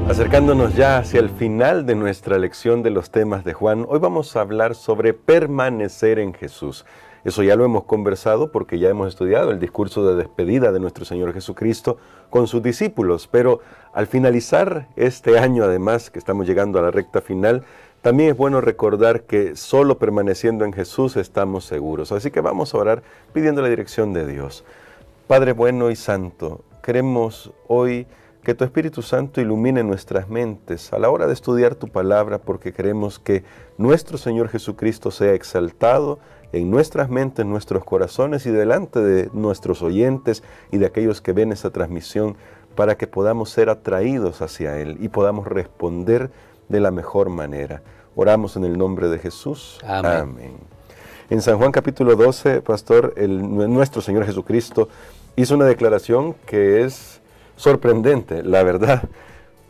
Acercándonos ya hacia el final de nuestra lección de los temas de Juan, hoy vamos a hablar sobre permanecer en Jesús. Eso ya lo hemos conversado porque ya hemos estudiado el discurso de despedida de nuestro Señor Jesucristo con sus discípulos, pero al finalizar este año, además que estamos llegando a la recta final, también es bueno recordar que solo permaneciendo en Jesús estamos seguros. Así que vamos a orar pidiendo la dirección de Dios. Padre bueno y santo, queremos hoy que tu Espíritu Santo ilumine nuestras mentes a la hora de estudiar tu palabra, porque queremos que nuestro Señor Jesucristo sea exaltado en nuestras mentes, en nuestros corazones y delante de nuestros oyentes y de aquellos que ven esta transmisión, para que podamos ser atraídos hacia Él y podamos responder de la mejor manera. Oramos en el nombre de Jesús. Amén. Amén. En San Juan capítulo 12, pastor, nuestro Señor Jesucristo hizo una declaración que es sorprendente, la verdad,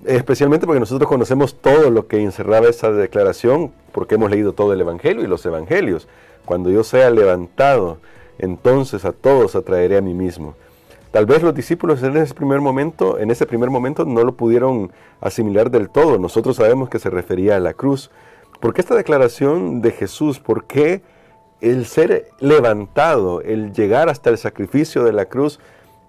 especialmente porque nosotros conocemos todo lo que encerraba esa declaración, porque hemos leído todo el Evangelio y los Evangelios. Cuando yo sea levantado, entonces a todos atraeré a mí mismo. Tal vez los discípulos en ese primer momento no lo pudieron asimilar del todo. Nosotros sabemos que se refería a la cruz. ¿Por qué esta declaración de Jesús? ¿Por qué el ser levantado, el llegar hasta el sacrificio de la cruz,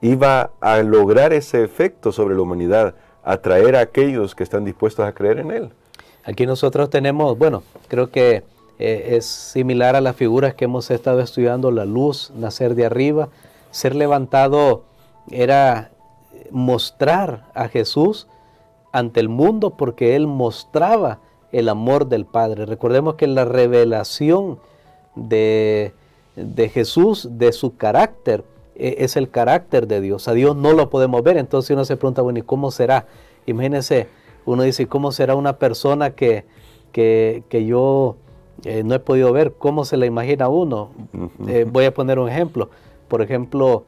iba a lograr ese efecto sobre la humanidad, atraer a aquellos que están dispuestos a creer en Él? Aquí nosotros tenemos, creo que es similar a las figuras que hemos estado estudiando: la luz, nacer de arriba. Ser levantado era mostrar a Jesús ante el mundo, porque Él mostraba el amor del Padre. Recordemos que la revelación de Jesús, de su carácter, es el carácter de Dios. A Dios no lo podemos ver. Entonces uno se pregunta, bueno, ¿y cómo será? Imagínense, uno dice, ¿cómo será una persona que yo no he podido ver? ¿Cómo se la imagina uno? Voy a poner un ejemplo. Por ejemplo,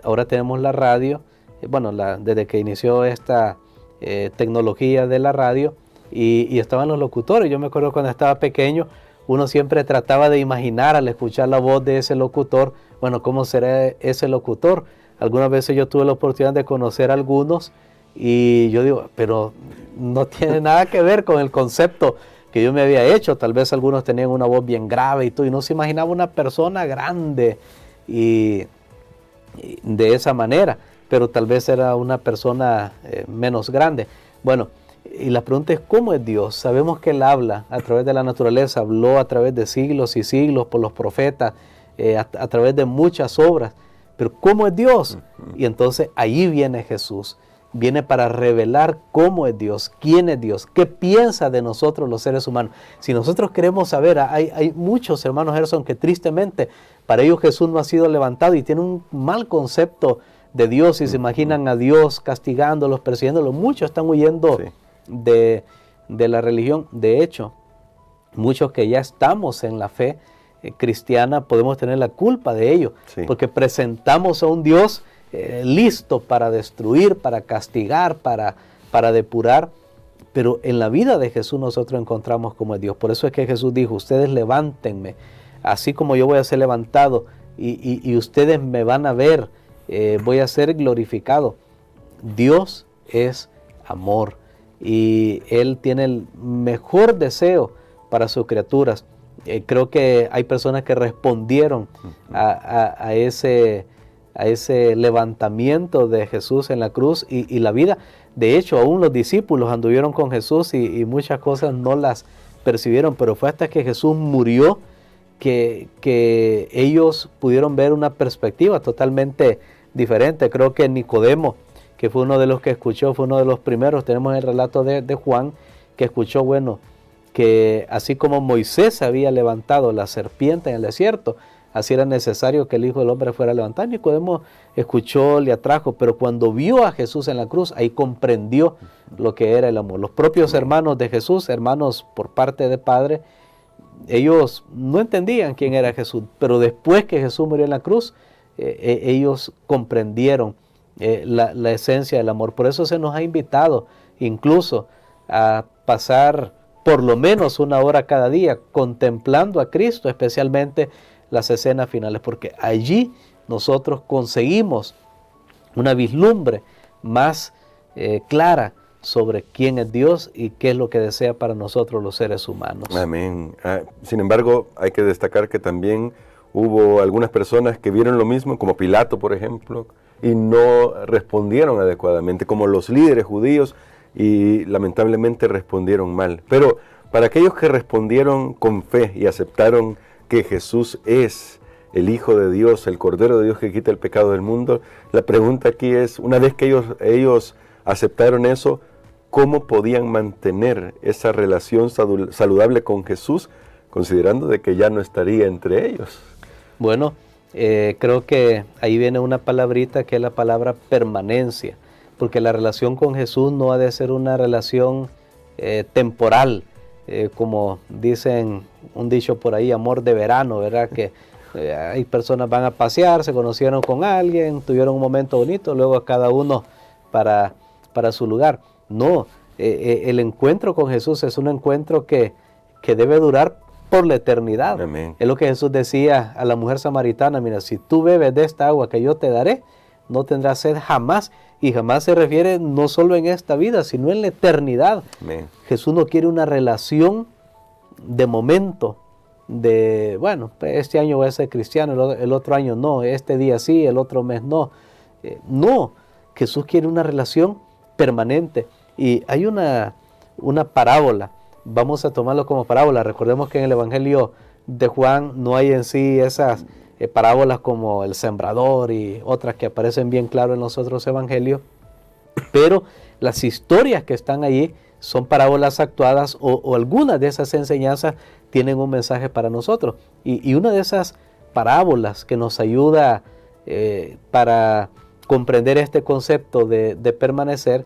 ahora tenemos la radio, desde que inició esta tecnología de la radio, y estaban los locutores. Yo me acuerdo cuando estaba pequeño, uno siempre trataba de imaginar al escuchar la voz de ese locutor, ¿cómo será ese locutor? Algunas veces yo tuve la oportunidad de conocer a algunos y yo digo, pero no tiene nada que ver con el concepto que yo me había hecho. Tal vez algunos tenían una voz bien grave y no se imaginaba una persona grande y de esa manera, pero tal vez era una persona menos grande. Y la pregunta es, ¿cómo es Dios? Sabemos que Él habla a través de la naturaleza, habló a través de siglos y siglos por los profetas, a través de muchas obras, pero ¿cómo es Dios? Y entonces ahí viene Jesús, viene para revelar cómo es Dios, quién es Dios, qué piensa de nosotros los seres humanos. Si nosotros queremos saber, hay muchos hermanos Gerson que tristemente para ellos Jesús no ha sido levantado y tienen un mal concepto de Dios y se imaginan a Dios castigándolos, persiguiéndolos. Muchos están huyendo de la religión. De hecho, muchos que ya estamos en la fe cristiana podemos tener la culpa de ello, porque presentamos a un Dios listo para destruir, para castigar, para depurar, pero en la vida de Jesús nosotros encontramos cómo es Dios. Por eso es que Jesús dijo, ustedes levántenme, así como yo voy a ser levantado y ustedes me van a ver, voy a ser glorificado. Dios es amor y Él tiene el mejor deseo para sus criaturas. Creo que hay personas que respondieron a ese levantamiento de Jesús en la cruz y la vida. De hecho, aún los discípulos anduvieron con Jesús y muchas cosas no las percibieron, pero fue hasta que Jesús murió que ellos pudieron ver una perspectiva totalmente diferente. Creo que Nicodemo, que fue uno de los que escuchó, fue uno de los primeros, tenemos el relato de Juan, que escuchó, que así como Moisés había levantado la serpiente en el desierto, así era necesario que el Hijo del Hombre fuera levantado. Nicodemo escuchó, le atrajo, pero cuando vio a Jesús en la cruz, ahí comprendió lo que era el amor. Los propios hermanos de Jesús, hermanos por parte de padre, ellos no entendían quién era Jesús, pero después que Jesús murió en la cruz, ellos comprendieron la esencia del amor. Por eso se nos ha invitado incluso a pasar por lo menos una hora cada día contemplando a Cristo, especialmente las escenas finales, porque allí nosotros conseguimos una vislumbre más clara sobre quién es Dios y qué es lo que desea para nosotros los seres humanos. Amén. Sin embargo, hay que destacar que también hubo algunas personas que vieron lo mismo, como Pilato, por ejemplo, y no respondieron adecuadamente, como los líderes judíos, y lamentablemente respondieron mal. Pero para aquellos que respondieron con fe y aceptaron que Jesús es el Hijo de Dios, el Cordero de Dios que quita el pecado del mundo, la pregunta aquí es, una vez que ellos aceptaron eso, ¿cómo podían mantener esa relación saludable con Jesús, considerando de que ya no estaría entre ellos? Bueno, creo que ahí viene una palabrita que es la palabra permanencia, porque la relación con Jesús no ha de ser una relación temporal, como dicen un dicho por ahí, amor de verano, ¿verdad? Que hay personas van a pasear, se conocieron con alguien, tuvieron un momento bonito, luego cada uno para su lugar. No, el encuentro con Jesús es un encuentro que debe durar por la eternidad. Amén. Es lo que Jesús decía a la mujer samaritana, mira, si tú bebes de esta agua que yo te daré, no tendrás sed jamás, y jamás se refiere no solo en esta vida, sino en la eternidad. Amén. Jesús no quiere una relación de momento, de, bueno, este año voy a ser cristiano, el otro año no, este día sí, el otro mes no. No, Jesús quiere una relación permanente. Y hay una parábola, vamos a tomarlo como parábola. Recordemos que en el Evangelio de Juan no hay en sí esas parábolas como el sembrador y otras que aparecen bien claro en los otros evangelios, pero las historias que están allí son parábolas actuadas o algunas de esas enseñanzas tienen un mensaje para nosotros. Y una de esas parábolas que nos ayuda para comprender este concepto de permanecer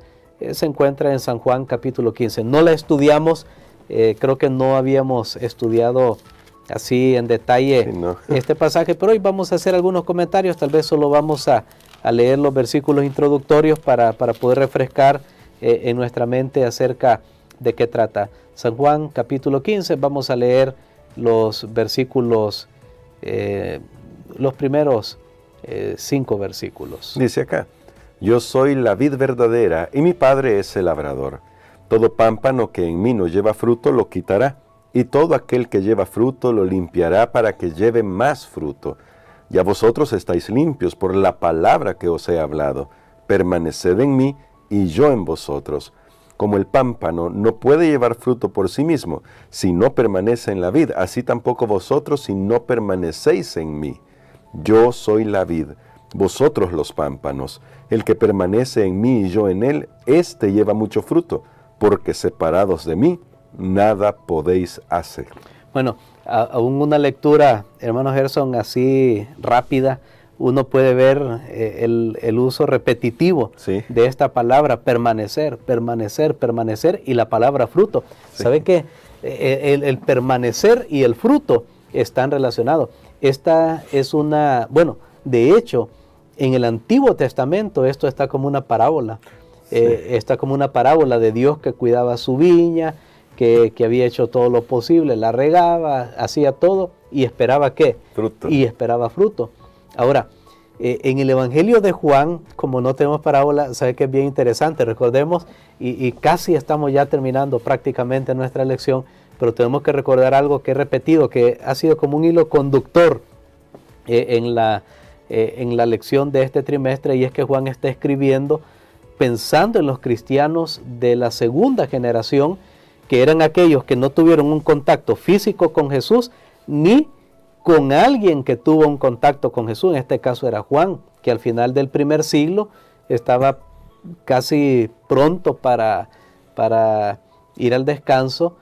se encuentra en San Juan capítulo 15. No la estudiamos, creo que no habíamos estudiado así en detalle sí, no. este pasaje, pero hoy vamos a hacer algunos comentarios, tal vez solo vamos a leer los versículos introductorios para poder refrescar en nuestra mente acerca de qué trata. San Juan capítulo 15, vamos a leer los versículos, los primeros 5 versículos. Dice acá, yo soy la vid verdadera y mi Padre es el labrador. Todo pámpano que en mí no lleva fruto lo quitará, y todo aquel que lleva fruto lo limpiará para que lleve más fruto. Ya vosotros estáis limpios por la palabra que os he hablado. Permaneced en mí y yo en vosotros. Como el pámpano no puede llevar fruto por sí mismo si no permanece en la vid, así tampoco vosotros si no permanecéis en mí. Yo soy la vid, vosotros los pámpanos. El que permanece en mí y yo en él, éste lleva mucho fruto, porque separados de mí, nada podéis hacer. Bueno, aún una lectura, hermano Gerson, así rápida, uno puede ver el uso repetitivo sí. de esta palabra, permanecer, permanecer, permanecer, y la palabra fruto. Sí. ¿Sabe que el permanecer y el fruto están relacionados? Esta es una, bueno, de hecho, en el Antiguo Testamento esto está como una parábola. Sí. Está como una parábola de Dios que cuidaba su viña, que había hecho todo lo posible, la regaba, hacía todo y esperaba ¿qué? Fruto. Y esperaba fruto. Ahora, en el Evangelio de Juan, como no tenemos parábola, sabe que es bien interesante, recordemos, y casi estamos ya terminando prácticamente nuestra lección, pero tenemos que recordar algo que he repetido, que ha sido como un hilo conductor en la lección de este trimestre, y es que Juan está escribiendo pensando en los cristianos de la segunda generación, que eran aquellos que no tuvieron un contacto físico con Jesús, ni con alguien que tuvo un contacto con Jesús. En este caso era Juan, que al final del primer siglo estaba casi pronto para ir al descanso,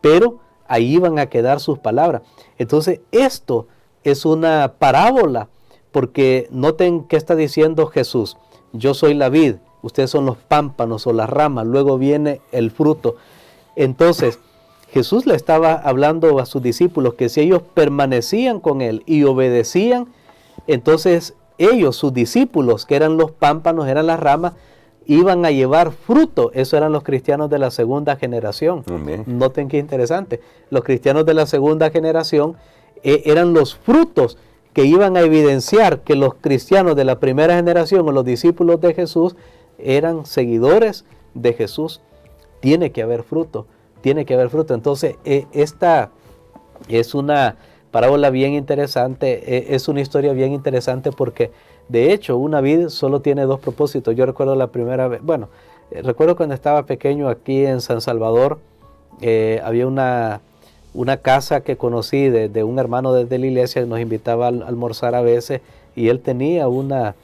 pero ahí iban a quedar sus palabras. Entonces esto es una parábola, porque noten qué está diciendo Jesús. Yo soy la vid, ustedes son los pámpanos o las ramas, luego viene el fruto. Entonces, Jesús le estaba hablando a sus discípulos que si ellos permanecían con Él y obedecían, entonces ellos, sus discípulos, que eran los pámpanos, eran las ramas, iban a llevar fruto. Eso eran los cristianos de la segunda generación. Amén. Noten qué interesante. Los cristianos de la segunda generación eran los frutos que iban a evidenciar que los cristianos de la primera generación o los discípulos de Jesús eran seguidores de Jesús. Tiene que haber fruto, tiene que haber fruto. Entonces, esta es una parábola bien interesante, es una historia bien interesante porque, de hecho, una vid solo tiene dos propósitos. Yo recuerdo la primera vez, recuerdo cuando estaba pequeño aquí en San Salvador, había una casa que conocí de un hermano desde la iglesia, nos invitaba a almorzar a veces, y él tenía una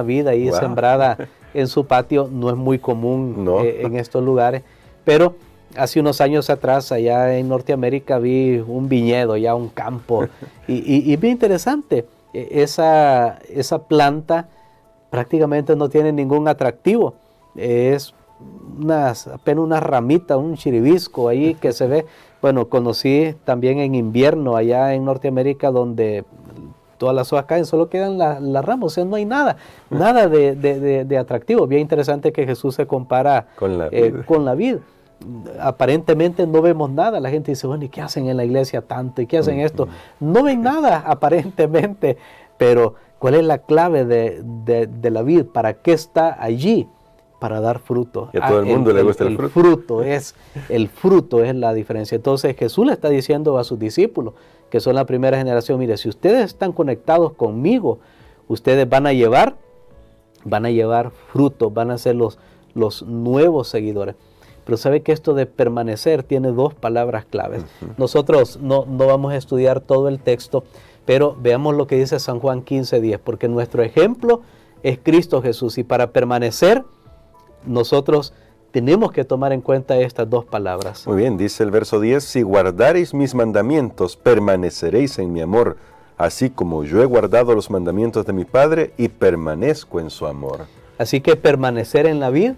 vid ahí sembrada en su patio. No es muy común en estos lugares, pero hace unos años atrás, allá en Norteamérica, vi un viñedo, ya un campo, y bien interesante. Esa planta prácticamente no tiene ningún atractivo, es apenas una ramita, un chiribisco ahí que se ve. Bueno, conocí también en invierno allá en Norteamérica, donde todas las hojas caen, solo quedan las ramas, o sea, no hay nada de atractivo. Bien interesante que Jesús se compara con la vid. Aparentemente no vemos nada. La gente dice, bueno, ¿y qué hacen en la iglesia tanto? ¿Y qué hacen esto? No ven nada aparentemente, pero ¿cuál es la clave de la vid? ¿Para qué está allí? Para dar fruto. Y a todo el mundo le gusta el fruto. El fruto es la diferencia. Entonces Jesús le está diciendo a sus discípulos, que son la primera generación, mire, si ustedes están conectados conmigo, ustedes van a llevar fruto, van a ser los nuevos seguidores. Pero sabe que esto de permanecer tiene dos palabras claves. Nosotros no vamos a estudiar todo el texto, pero veamos lo que dice San Juan 15:10, porque nuestro ejemplo es Cristo Jesús, y para permanecer nosotros tenemos que tomar en cuenta estas dos palabras. Muy bien, dice el verso 10, si guardareis mis mandamientos, permaneceréis en mi amor, así como yo he guardado los mandamientos de mi Padre y permanezco en su amor. Así que permanecer en la vid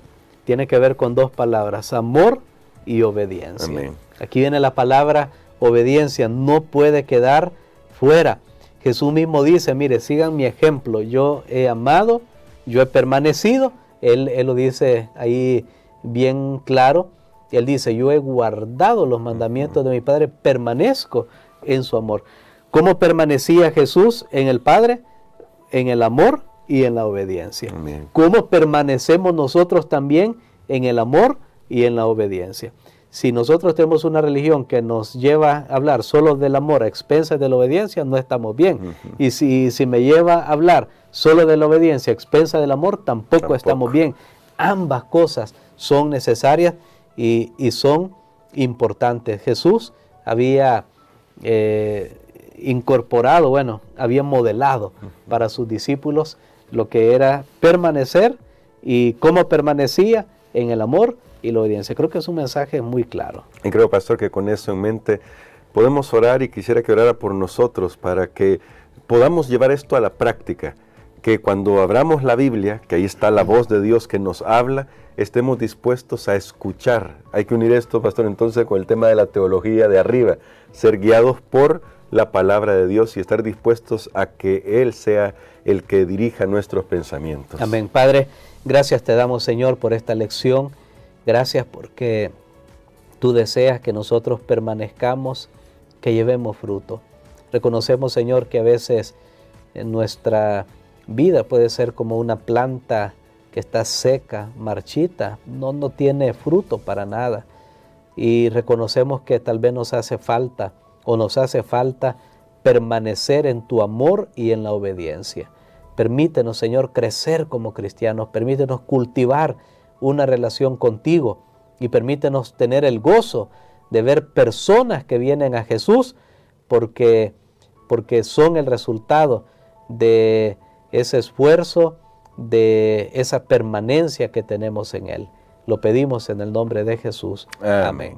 tiene que ver con dos palabras, amor y obediencia. Amén. Aquí viene la palabra obediencia, no puede quedar fuera. Jesús mismo dice, mire, sigan mi ejemplo, yo he amado, yo he permanecido. Él lo dice ahí bien claro. Él dice, yo he guardado los mandamientos de mi Padre, permanezco en su amor. ¿Cómo permanecía Jesús en el Padre? En el amor y en la obediencia. Amén. ¿Cómo permanecemos nosotros también en el amor y en la obediencia? Si nosotros tenemos una religión que nos lleva a hablar solo del amor a expensas de la obediencia, no estamos bien. Y si me lleva a hablar solo de la obediencia a expensas del amor, tampoco estamos bien. Ambas cosas son necesarias y son importantes. Jesús había incorporado, había modelado para sus discípulos lo que era permanecer, y cómo permanecía en el amor y la obediencia. Creo que es un mensaje muy claro. Y creo, pastor, que con eso en mente podemos orar, y quisiera que orara por nosotros para que podamos llevar esto a la práctica, que cuando abramos la Biblia, que ahí está la voz de Dios que nos habla, estemos dispuestos a escuchar. Hay que unir esto, pastor, entonces con el tema de la teología de arriba, ser guiados por la palabra de Dios y estar dispuestos a que Él sea el que dirija nuestros pensamientos. Amén. Padre, gracias te damos, Señor, por esta lección. Gracias porque tú deseas que nosotros permanezcamos, que llevemos fruto. Reconocemos, Señor, que a veces en nuestra vida puede ser como una planta que está seca, marchita, no tiene fruto para nada. Y reconocemos que tal vez nos hace falta permanecer en tu amor y en la obediencia. Permítenos, Señor, crecer como cristianos, permítenos cultivar una relación contigo y permítenos tener el gozo de ver personas que vienen a Jesús porque son el resultado de ese esfuerzo, de esa permanencia que tenemos en Él. Lo pedimos en el nombre de Jesús. Amén.